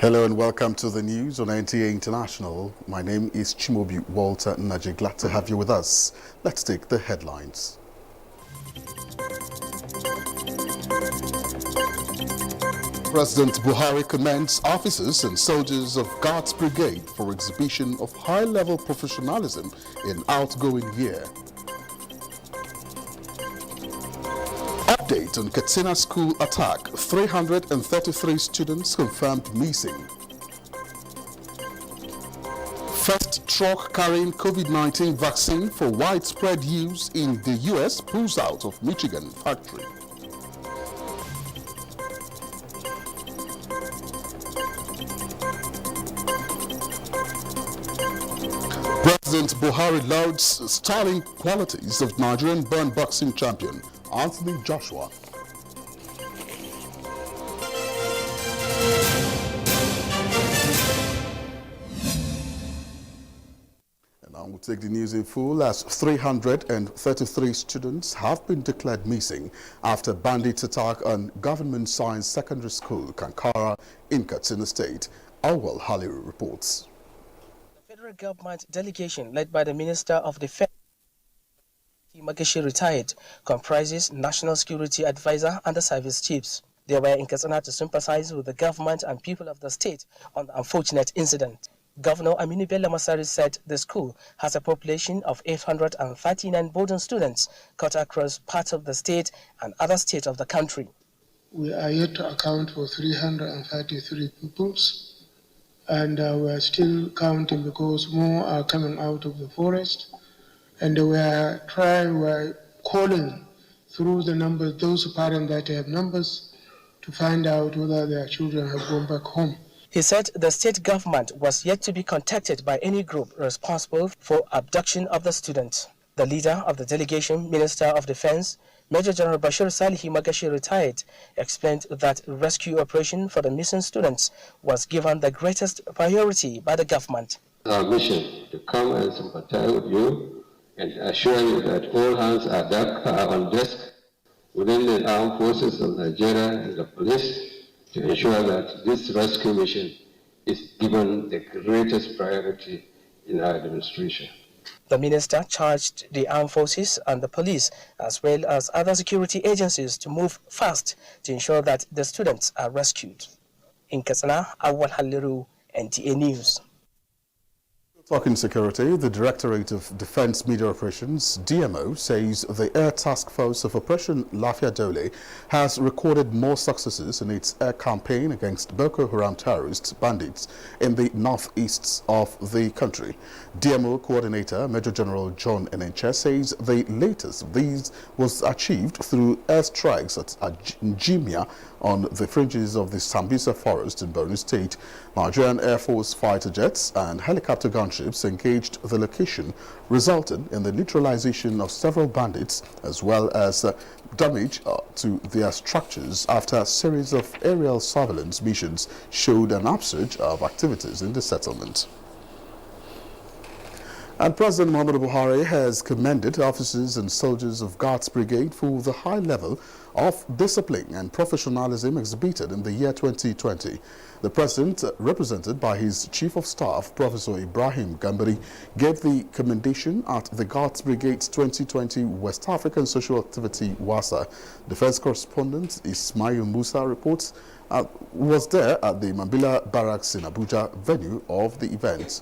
Hello and welcome to the news on NTA International. My name is Chimobi Walter Naji. Glad to have you with us. Let's take the headlines. President Buhari commends officers and soldiers of God's Brigade for exhibition of high-level professionalism in outgoing year. Update on Katsina school attack. 333 students confirmed missing. First truck carrying COVID-19 vaccine for widespread use in the U.S. pulls out of Michigan factory. President Buhari lauds sterling qualities of Nigerian-born boxing champion Anthony Joshua. And now we'll take the news in full as 333 students have been declared missing after bandits attack on Government Science Secondary School, Kankara, in Katsina State. Awal Haliru reports. The federal government delegation led by the Minister of Defense, Magashi retired, comprises National Security Advisor and the service chiefs. They were in Katsina to sympathize with the government and people of the state on the unfortunate incident. Governor Aminu Bello Masari said the school has a population of 839 boarding students cut across parts of the state and other states of the country. We are yet to account for 333 pupils, and we are still counting because more are coming out of the forest. And we are calling through the numbers, those parents that have numbers, to find out whether their children have gone back home. He said the state government was yet to be contacted by any group responsible for abduction of the students. The leader of the delegation, Minister of Defense, Major General Bashir Salihi Magashi retired, explained that rescue operation for the missing students was given the greatest priority by the government. Our mission to come and sympathize with you and assure you that all hands are on desk within the armed forces of Nigeria and the police to ensure that this rescue mission is given the greatest priority in our administration. The minister charged the armed forces and the police, as well as other security agencies, to move fast to ensure that the students are rescued. In Katsina, Awal Haliru, NTA News. Talking security, the Directorate of Defense Media Operations, DMO, says the Air Task Force of Operation Lafia Dole has recorded more successes in its air campaign against Boko Haram terrorists bandits in the northeast of the country. DMO Coordinator Major General John Enenche says the latest of these was achieved through airstrikes at Njimia on the fringes of the Sambisa Forest in Borno State. Nigerian Air Force fighter jets and helicopter gunships engaged the location, resulting in the neutralization of several bandits as well as damage to their structures after a series of aerial surveillance missions showed an upsurge of activities in the settlement. And President Muhammadu Buhari has commended officers and soldiers of God's Brigade for the high level of discipline and professionalism exhibited in the year 2020. The President, represented by his Chief of Staff, Professor Ibrahim Gambari, gave the commendation at the God's Brigade's 2020 West African Social Activity WASA. Defense correspondent Ismail Musa reports was there at the Mambila Barracks in Abuja, venue of the event.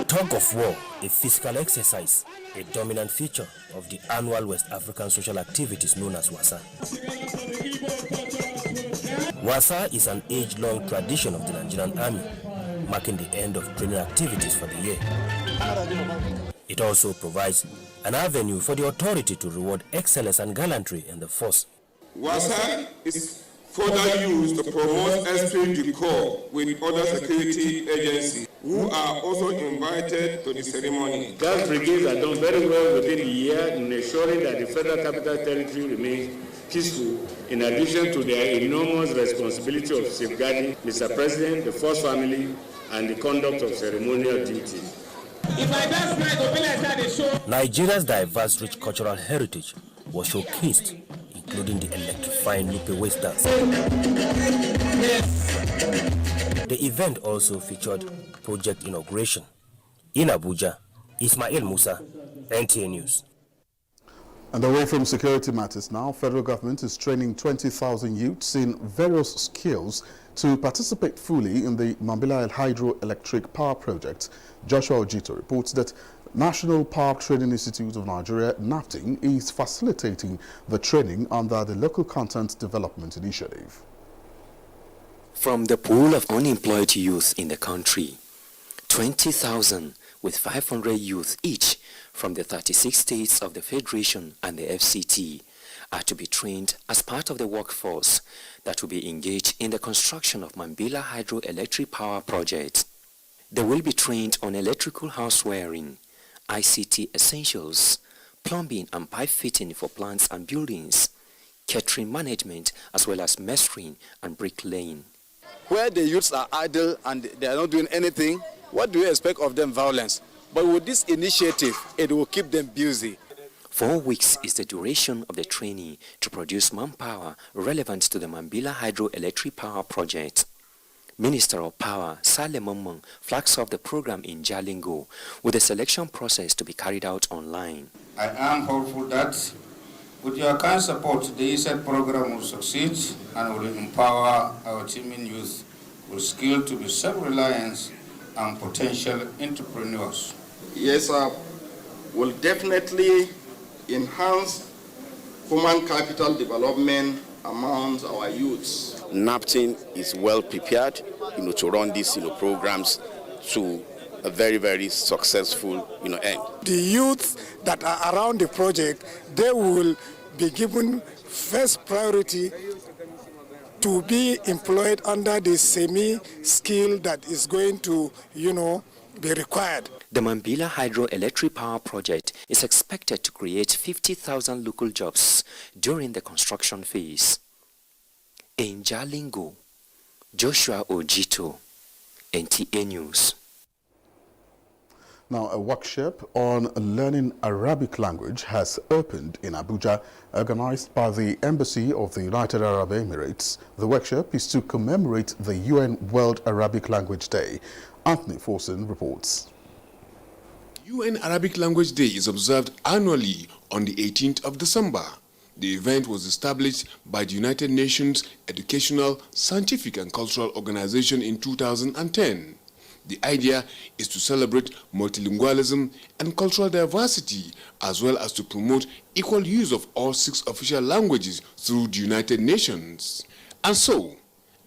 Tug of war, a physical exercise, a dominant feature of the annual West African social activities known as WASA. WASA is an age-long tradition of the Nigerian Army, marking the end of training activities for the year. It also provides an avenue for the authority to reward excellence and gallantry in the force. WASA is further used to promote esprit de corps with other security agencies who are also invited to the ceremony. Guards brigades are done very well within the year in ensuring that the Federal Capital Territory remains peaceful, in addition to their enormous responsibility of safeguarding Mr. President, the first family, and the conduct of ceremonial duties. Nigeria's diverse rich cultural heritage was showcased in including the electrifying Lupe Waste dance. The event also featured project inauguration. In Abuja, Ismail Musa, NTA News. And away from security matters now, federal government is training 20,000 youths in various skills to participate fully in the Mambila Hydroelectric Power Project. Joshua Ojito reports that National Power Training Institute of Nigeria, NAPTIN, is facilitating the training under the Local Content Development Initiative. From the pool of unemployed youth in the country, 20,000 with 500 youth each from the 36 states of the Federation and the FCT are to be trained as part of the workforce that will be engaged in the construction of Mambila Hydroelectric Power Project. They will be trained on electrical house wiring, ICT essentials, plumbing and pipe fitting for plants and buildings, catering management, as well as mastering and bricklaying. Where the youths are idle and they are not doing anything, what do you expect of them? Violence. But with this initiative, it will keep them busy. 4 weeks is the duration of the training to produce manpower relevant to the Mambila Hydroelectric Power Project. Minister of Power, Saleh Momon, flags off the program in Jalingo, with the selection process to be carried out online. I am hopeful that with your kind support, the ESET program will succeed and will empower our teeming youth with skill to be self-reliant and potential entrepreneurs. Yes, sir. Will definitely enhance human capital development among our youths. NAPTIN is well prepared, to run these, programs to a very, very successful, end. The youth that are around the project, they will be given first priority to be employed under the semi-skill that is going to, be required. The Mambila Hydroelectric Power Project is expected to create 50,000 local jobs during the construction phase. In Jalingo, Joshua Ojito, NTA News. Now, a workshop on learning Arabic language has opened in Abuja, organized by the Embassy of the United Arab Emirates. The workshop is to commemorate the UN World Arabic Language Day. Anthony Forson reports. UN Arabic Language Day is observed annually on the 18th of December. The event was established by the United Nations Educational, Scientific and Cultural Organization in 2010. The idea is to celebrate multilingualism and cultural diversity, as well as to promote equal use of all 6 official languages through the United Nations. And so,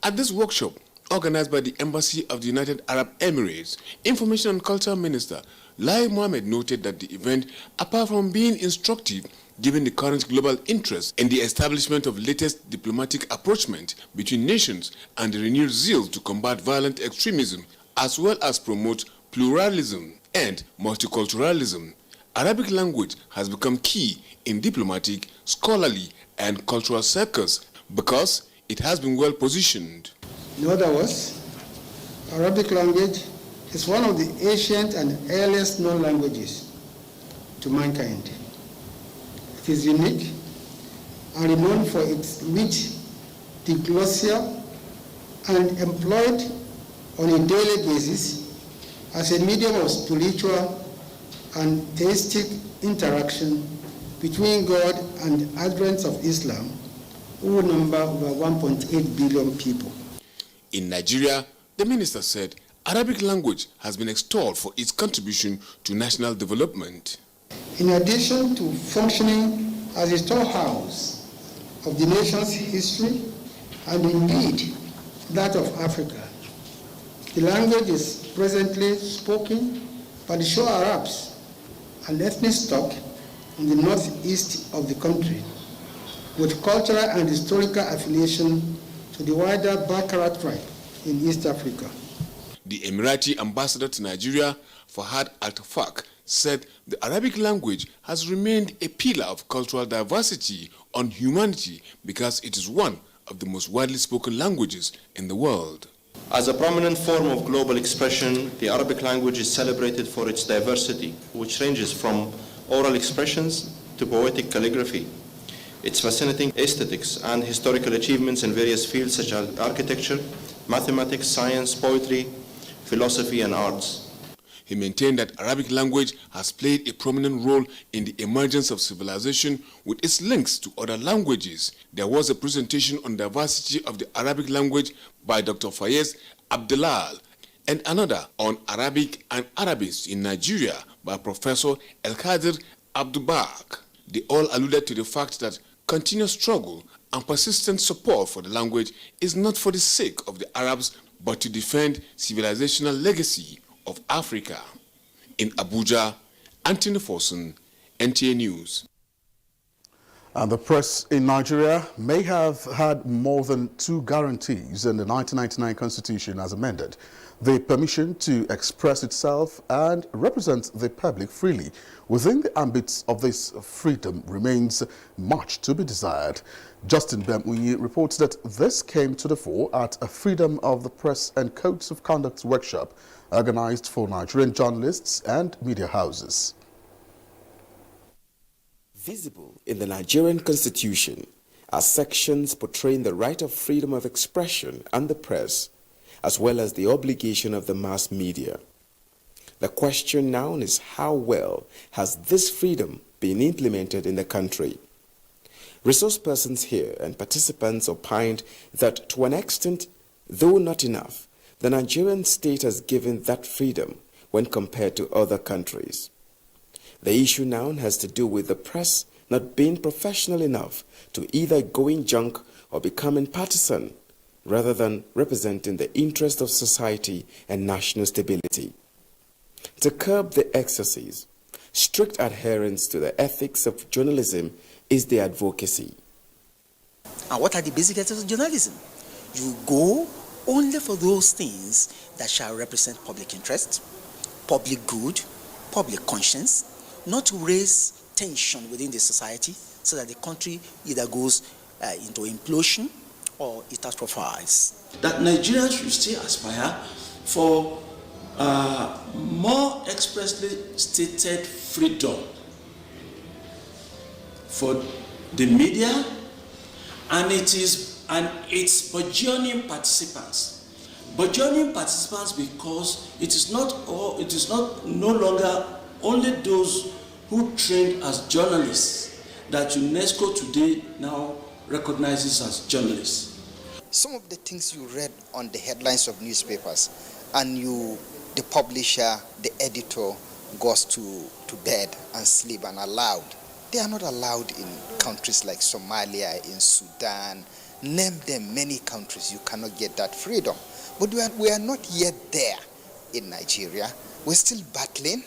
at this workshop, organized by the Embassy of the United Arab Emirates, Information and Culture Minister Lai Mohammed noted that the event, apart from being instructive, given the current global interest in the establishment of latest diplomatic approachment between nations and the renewed zeal to combat violent extremism, as well as promote pluralism and multiculturalism, Arabic language has become key in diplomatic, scholarly, and cultural circles because it has been well positioned. In other words, Arabic language is one of the ancient and earliest known languages to mankind. It is unique and renowned for its rich diglossia and employed on a daily basis as a medium of spiritual and theistic interaction between God and adherents of Islam, who number over 1.8 billion people. In Nigeria, the minister said Arabic language has been extolled for its contribution to national development. In addition to functioning as a storehouse of the nation's history and indeed that of Africa, the language is presently spoken by the Shor Arabs, an ethnic stock in the northeast of the country, with cultural and historical affiliation to the wider Bakarat tribe in East Africa. The Emirati ambassador to Nigeria, Fahad Al-Tafak, said the Arabic language has remained a pillar of cultural diversity on humanity because it is one of the most widely spoken languages in the world. As a prominent form of global expression, the Arabic language is celebrated for its diversity, which ranges from oral expressions to poetic calligraphy. It's fascinating aesthetics and historical achievements in various fields such as architecture, mathematics, science, poetry, philosophy, and arts. He maintained that Arabic language has played a prominent role in the emergence of civilization with its links to other languages. There was a presentation on diversity of the Arabic language by Dr. Fayez Abdelal and another on Arabic and Arabists in Nigeria by Professor El-Kadir Abdubak. They all alluded to the fact that continuous struggle and persistent support for the language is not for the sake of the Arabs, but to defend civilizational legacy of Africa. In Abuja, Anthony Forson, NTA News. And the press in Nigeria may have had more than 2 guarantees in the 1999 Constitution as amended. The permission to express itself and represent the public freely within the ambits of this freedom remains much to be desired. Justin Bemunyi reports that this came to the fore at a Freedom of the Press and Codes of Conduct workshop organized for Nigerian journalists and media houses. Visible in the Nigerian Constitution are sections portraying the right of freedom of expression and the press, as well as the obligation of the mass media. The question now is how well has this freedom been implemented in the country? Resource persons here and participants opined that to an extent, though not enough, the Nigerian state has given that freedom when compared to other countries. The issue now has to do with the press not being professional enough to either going junk or becoming partisan, rather than representing the interest of society and national stability. To curb the excesses, strict adherence to the ethics of journalism is the advocacy. And what are the basic ethics of journalism? You go only for those things that shall represent public interest, public good, public conscience, not to raise tension within the society so that the country either goes into implosion or it atrophies. That Nigerians should still aspire for more expressly stated freedom for the media and its burgeoning participants. Burgeoning participants because it is no longer only those who trained as journalists that UNESCO today now recognizes as journalists. Some of the things you read on the headlines of newspapers and the publisher, the editor goes to bed and sleep and allowed. They are not allowed in countries like Somalia, in Sudan, name them, many countries. You cannot get that freedom. But we are not yet there in Nigeria. We're still battling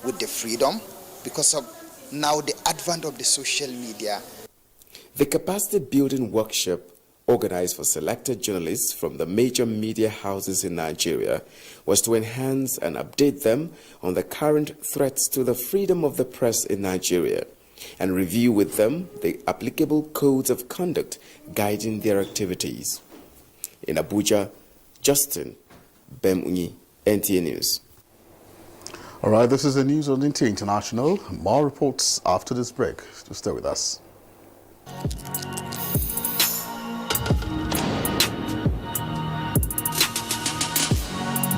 with the freedom because of now the advent of the social media. The capacity building workshop organized for selected journalists from the major media houses in Nigeria was to enhance and update them on the current threats to the freedom of the press in Nigeria and review with them the applicable codes of conduct guiding their activities. In Abuja, Justin Bemunyi, NTA News. All right, this is the news on NTA International. More reports after this break. Just stay with us.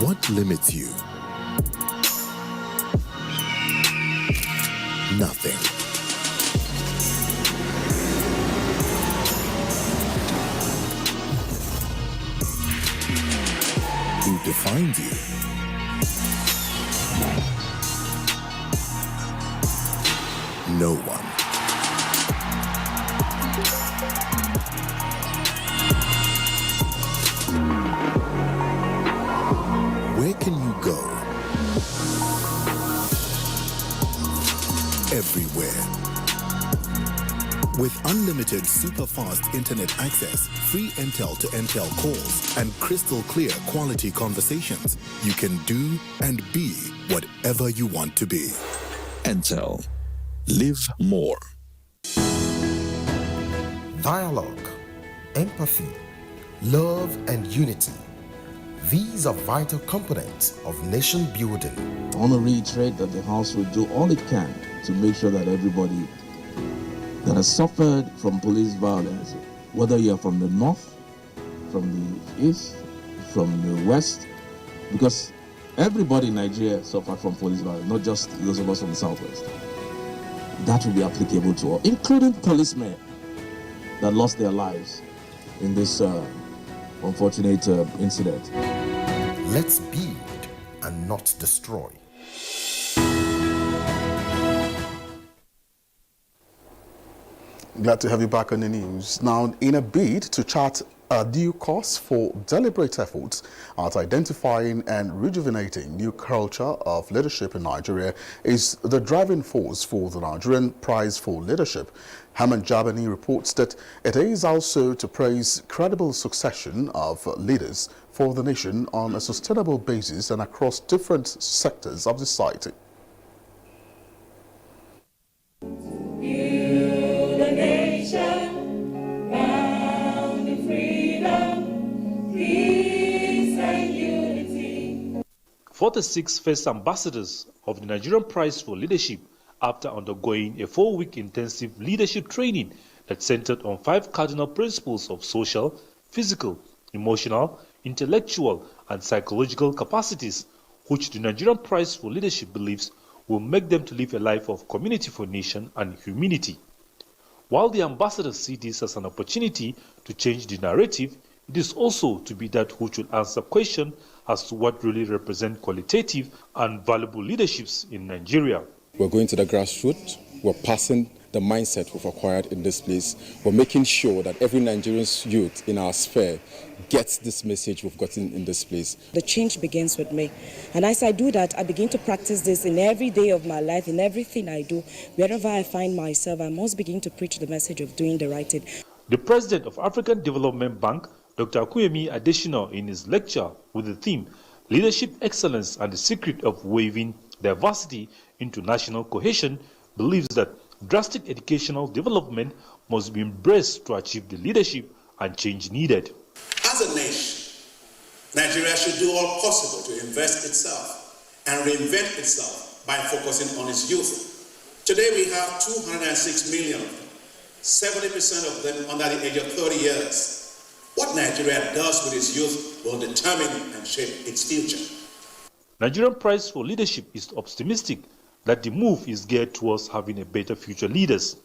What limits you? Nothing. Who defines you? No one. Where can you go? Everywhere. With unlimited super-fast internet access, free Intel to Intel calls, and crystal clear quality conversations, you can do and be whatever you want to be. Intel. Live more. Dialogue, empathy, love, and unity. These are vital components of nation building. I want to reiterate that the House will do all it can to make sure that everybody that has suffered from police violence, whether you are from the north, from the east, from the west, because everybody in Nigeria suffered from police violence, not just those of us from the southwest. That will be applicable to all, including policemen that lost their lives in this unfortunate incident. Let's build and not destroy. Glad to have you back on the news. Now, in a bid to chart a new course for deliberate efforts at identifying and rejuvenating new culture of leadership in Nigeria is the driving force for the Nigerian Prize for Leadership. Haman Jabani reports that it is also to praise credible succession of leaders for the nation on a sustainable basis and across different sectors of society. For the 6 first ambassadors of the Nigerian Prize for Leadership, after undergoing a 4-week intensive leadership training that centered on 5 cardinal principles of social, physical, emotional, intellectual, and psychological capacities, which the Nigerian Prize for Leadership believes will make them to live a life of community for nation and humanity. While the ambassadors see this as an opportunity to change the narrative, it is also to be that which will answer questions as to what really represent qualitative and valuable leaderships in Nigeria. We're going to the grassroots. We're passing the mindset we've acquired in this place. We're making sure that every Nigerian youth in our sphere gets this message we've gotten in this place. The change begins with me. And as I do that, I begin to practice this in every day of my life, in everything I do. Wherever I find myself, I must begin to preach the message of doing the right thing. The president of African Development Bank, Dr. Akuyemi Adesina, in his lecture with the theme, Leadership Excellence and the Secret of Weaving Diversity into National Cohesion, believes that drastic educational development must be embraced to achieve the leadership and change needed. As a nation, Nigeria should do all possible to invest itself and reinvent itself by focusing on its youth. Today we have 206 million, 70% of them under the age of 30 years. What Nigeria does with its youth will determine and shape its future. Nigerian Prize for Leadership is optimistic that the move is geared towards having a better future leaders.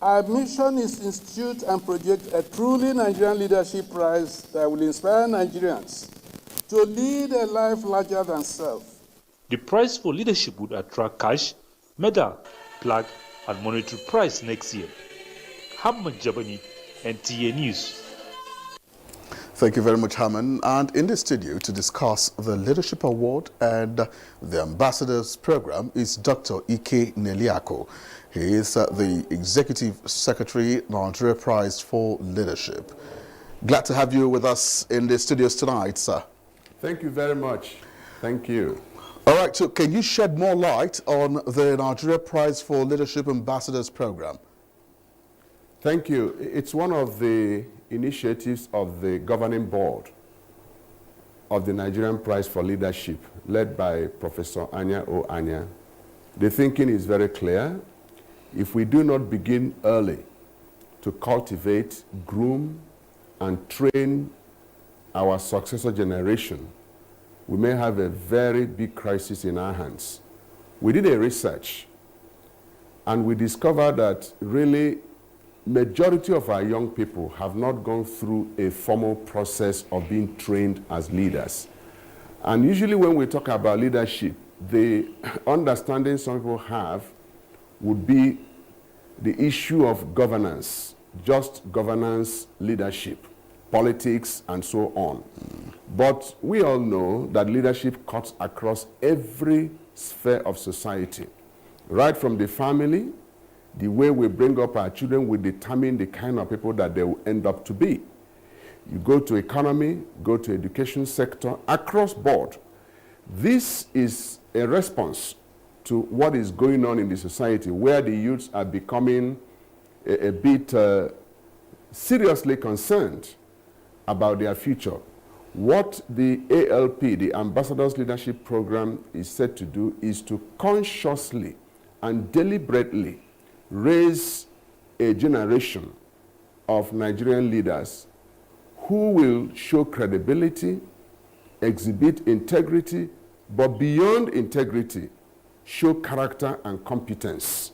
Our mission is to institute and project a truly Nigerian leadership prize that will inspire Nigerians to lead a life larger than self. The Prize for Leadership would attract cash, medal, plaque, and monetary prize next year. Haman Jabani, NTA News. Thank you very much, Haman. And in the studio to discuss the Leadership Award and the Ambassadors Program is Dr. Ike Neliako. He is the Executive Secretary, Nigeria Prize for Leadership. Glad to have you with us in the studios tonight, sir. Thank you very much. Thank you. All right, so can you shed more light on the Nigeria Prize for Leadership Ambassadors Program? Thank you. It's one of the initiatives of the governing board of the Nigerian Prize for Leadership, led by Professor Anya O. Anya. The thinking is very clear. If we do not begin early to cultivate, groom, and train our successor generation, we may have a very big crisis in our hands. We did a research, and we discovered that really majority of our young people have not gone through a formal process of being trained as leaders. And usually when we talk about leadership, the understanding some people have would be the issue of governance, just governance, leadership, politics, and so on. But we all know that leadership cuts across every sphere of society, right from the family. The way we bring up our children will determine the kind of people that they will end up to be. You go to economy, go to education sector, across board. This is a response to what is going on in the society, where the youths are becoming a bit seriously concerned about their future. What the ALP, the Ambassadors Leadership Program, is set to do is to consciously and deliberately raise a generation of Nigerian leaders who will show credibility, exhibit integrity, but beyond integrity, show character and competence.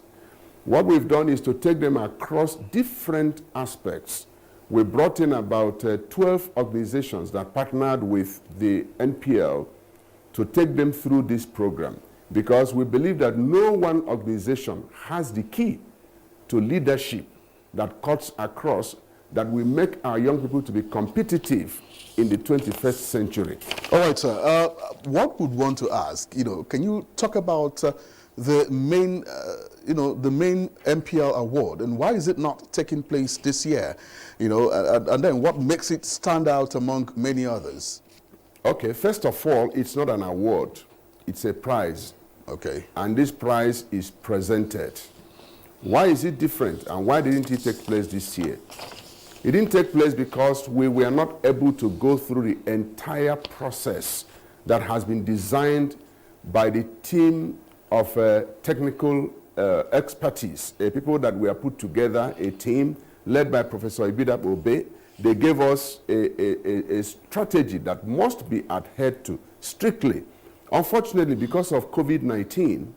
What we've done is to take them across different aspects. We brought in about 12 organizations that partnered with the NPL to take them through this program, because we believe that no one organization has the key to leadership that cuts across, that will make our young people to be competitive in the 21st century. All right, sir. What would want to ask, can you talk about the main MPL award, and why is it not taking place this year? And then what makes it stand out among many others? Okay, first of all, it's not an award, it's a prize. Okay. And this prize is presented. Why is it different, and why didn't it take place this year? It didn't take place because we were not able to go through the entire process that has been designed by the team of technical expertise, people that were put together, a team led by Professor Ibida Obe. They gave us a strategy that must be adhered to strictly. Unfortunately, because of COVID-19,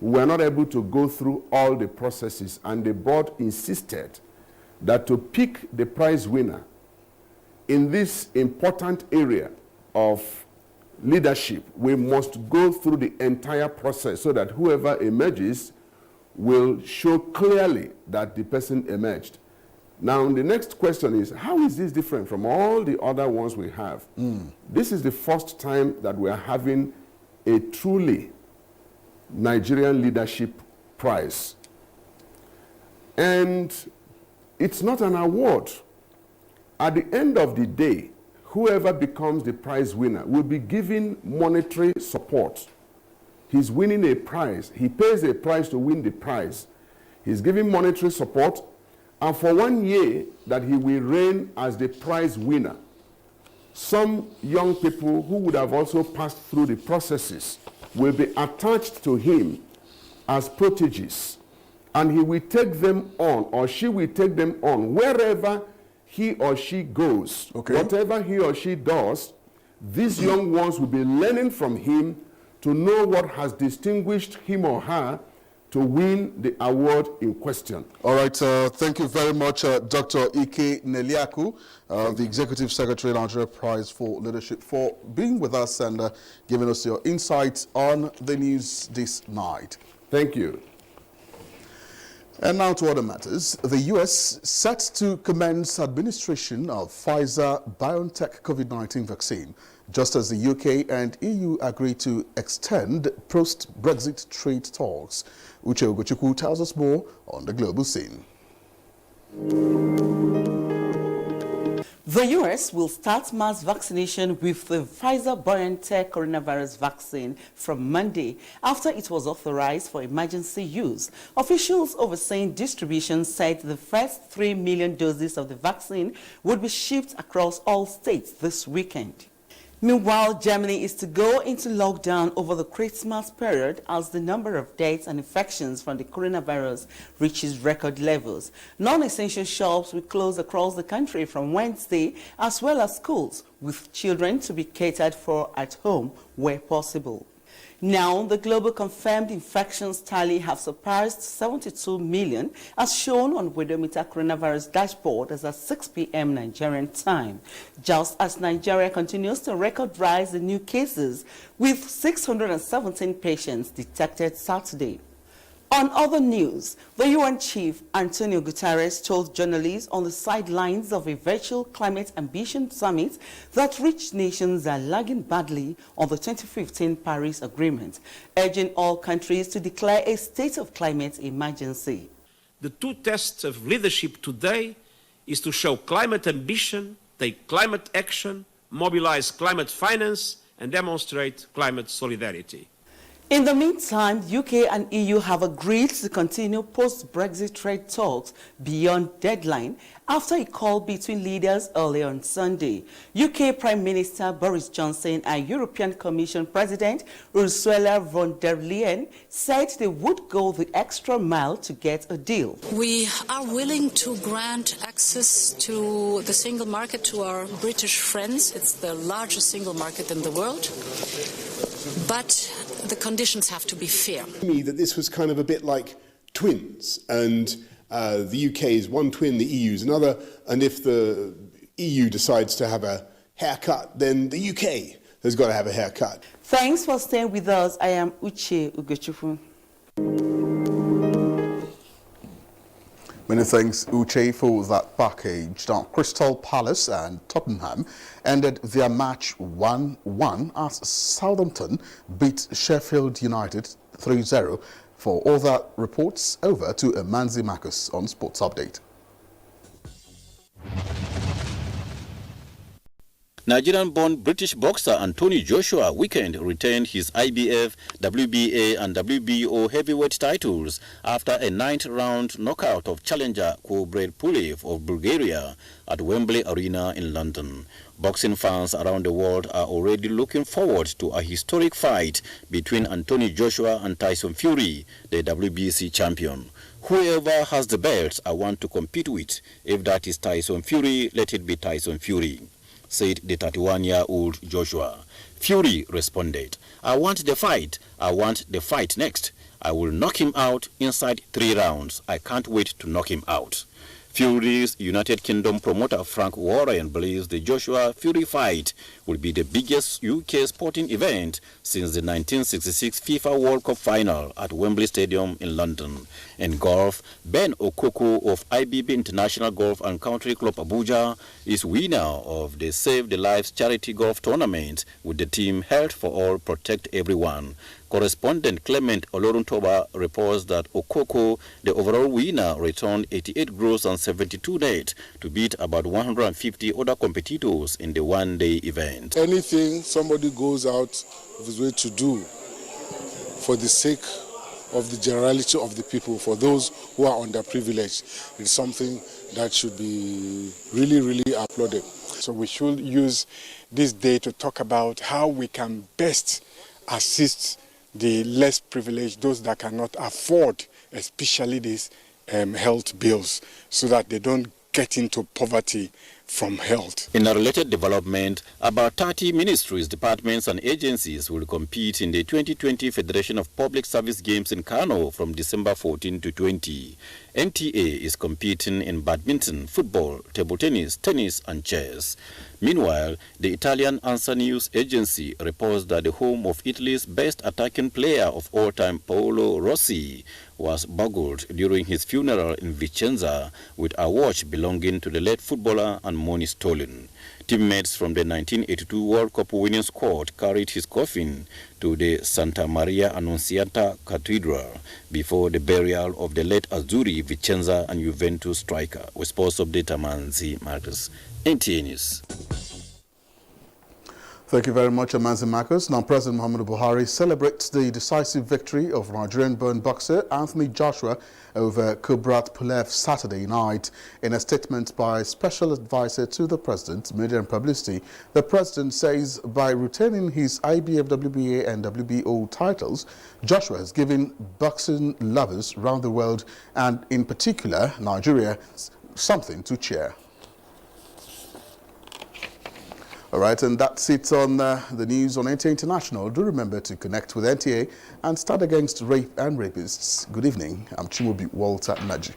we were not able to go through all the processes, and the board insisted that to pick the prize winner in this important area of leadership, we must go through the entire process so that whoever emerges will show clearly that the person emerged. Now, the next question is, how is this different from all the other ones we have? This is the first time that we are having a truly Nigerian leadership prize. And it's not an award. At the end of the day, whoever becomes the prize winner will be given monetary support. He's winning a prize. He pays a price to win the prize. He's giving monetary support, and for 1 year that he will reign as the prize winner, some young people who would have also passed through the processes will be attached to him as proteges, and he will take them on, or she will take them on wherever he or she goes. Okay. Whatever he or she does, these young ones will be learning from him to know what has distinguished him or her to win the award in question. All right, thank you very much, Dr. Ike Neliaku, the Executive Secretary, Nigeria Prize for Leadership, for being with us and giving us your insights on the news this night. Thank you. And now to other matters. The U.S. set to commence administration of Pfizer-BioNTech COVID-19 vaccine, just as the U.K. and EU agree to extend post-Brexit trade talks. Uche Ogochukwu tells us more on the global scene. The U.S. will start mass vaccination with the Pfizer-BioNTech coronavirus vaccine from Monday after it was authorized for emergency use. Officials overseeing distribution said the first 3 million doses of the vaccine would be shipped across all states this weekend. Meanwhile, Germany is to go into lockdown over the Christmas period as the number of deaths and infections from the coronavirus reaches record levels. Non-essential shops will close across the country from Wednesday, as well as schools, with children to be catered for at home where possible. Now, the global confirmed infections tally have surpassed 72 million, as shown on Wedometer coronavirus dashboard as at 6 p.m. Nigerian time. Just as Nigeria continues to record rise in new cases, with 617 patients detected Saturday. On other news, the UN chief, Antonio Guterres, told journalists on the sidelines of a virtual climate ambition summit that rich nations are lagging badly on the 2015 Paris Agreement, urging all countries to declare a state of climate emergency. The two tests of leadership today is to show climate ambition, take climate action, mobilize climate finance, and demonstrate climate solidarity. In the meantime, UK and EU have agreed to continue post-Brexit trade talks beyond deadline after a call between leaders earlier on Sunday. UK Prime Minister Boris Johnson and European Commission President Ursula von der Leyen said they would go the extra mile to get a deal. We are willing to grant access to the single market to our British friends. It's the largest single market in the world. But the conditions have to be fair. Me that this was kind of a bit like twins, and the UK is one twin, the EU is another, and if the EU decides to have a haircut, then the UK has got to have a haircut. Thanks for staying with us. I am Uche Ugochukwu. Many thanks, Uche, for that package. Now, Crystal Palace and Tottenham ended their match 1-1 as Southampton beat Sheffield United 3-0. For all that reports, over to Manzi Marcus on Sports Update. Nigerian-born British boxer Anthony Joshua weekend retained his IBF, WBA and WBO heavyweight titles after a 9th-round knockout of challenger Kubrat Pulev of Bulgaria at Wembley Arena in London. Boxing fans around the world are already looking forward to a historic fight between Anthony Joshua and Tyson Fury, the WBC champion. Whoever has the belts I want to compete with. If that is Tyson Fury, let it be Tyson Fury, said the 31-year-old Joshua. Fury responded, I want the fight next. I will knock him out inside 3 rounds. I can't wait to knock him out. Fury's United Kingdom promoter Frank Warren believes the Joshua-Fury fight will be the biggest UK sporting event since the 1966 FIFA World Cup final at Wembley Stadium in London. In golf, Ben Okoko of IBB International Golf and Country Club Abuja is winner of the Save the Lives charity golf tournament with the team Health for All, Protect Everyone. Correspondent Clement Oloruntoba reports that Okoko, the overall winner, returned 88 gross and 72 net to beat about 150 other competitors in the one-day event. Anything somebody goes out of his way to do for the sake of the generality of the people, for those who are underprivileged, is something that should be really, really applauded. So we should use this day to talk about how we can best assist the less privileged, those that cannot afford, especially these health bills, so that they don't get into poverty from health. In a related development, about 30 ministries, departments and agencies will compete in the 2020 Federation of Public Service Games in Kano from December 14 to 20. NTA is competing in badminton, football, table tennis, tennis and chess. Meanwhile, the Italian Answer News agency reports that the home of Italy's best attacking player of all time, Paolo Rossi, was burgled during his funeral in Vicenza with a watch belonging to the late footballer and money stolen. Teammates from the 1982 World Cup winning squad carried his coffin to the Santa Maria Annunziata Cathedral before the burial of the late Azzurri, Vicenza and Juventus striker. With Sports Update, Manzi Marcus, NTA News. Thank you very much, Amanzi Marcus. Now, President Muhammadu Buhari celebrates the decisive victory of Nigerian-born boxer Anthony Joshua over Kubrat Pulev Saturday night. In a statement by Special Advisor to the President, Media and Publicity, the President says by retaining his IBF, WBA and WBO titles, Joshua has given boxing lovers around the world, and in particular Nigeria, something to cheer. All right, and that's it on the news on NTA International. Do remember to connect with NTA and stand against rape and rapists. Good evening. I'm Chimaobi Walter Naji.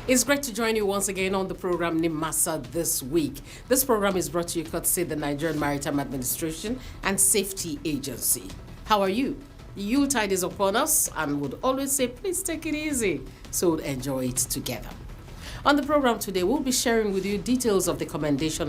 It's great to join you once again on the program Nimasa this week. This program is brought to you courtesy the Nigerian Maritime Administration and Safety Agency. How are you? Yuletide is upon us and would always say, please take it easy, so we'll enjoy it together. On the program today, we'll be sharing with you details of the commendation